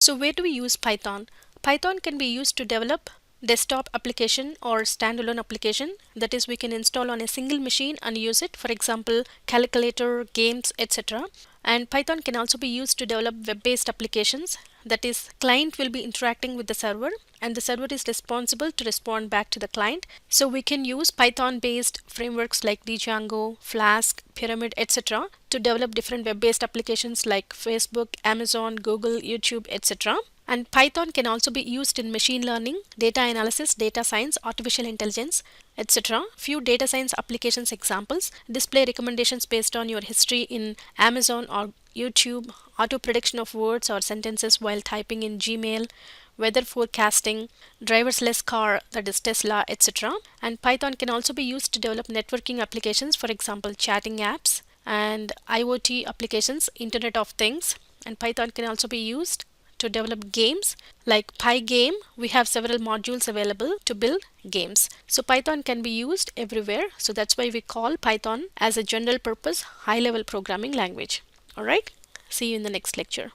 So where do we use Python? Python can be used to develop desktop application or standalone application. That is, we can install on a single machine and use it, for example calculator, games, etc. And Python can also be used to develop web-based applications. That is, client will be interacting with the server and the server is responsible to respond back to the client. So we can use Python based frameworks like Django, Flask, Pyramid, etc. to develop different web-based applications like Facebook, Amazon, Google, YouTube, etc. And Python can also be used in machine learning, data analysis, data science, artificial intelligence, etc. Few data science applications examples: display recommendations based on your history in Amazon or YouTube, auto prediction of words or sentences while typing in Gmail, weather forecasting, driverless car, that is Tesla, etc. And Python can also be used to develop networking applications, for example chatting apps and IoT applications, Internet of Things. And Python can also be used to develop games like Pygame. We have several modules available to build games. So Python can be used everywhere. So that's why we call Python as a general purpose high level programming language. All right. See you in the next lecture.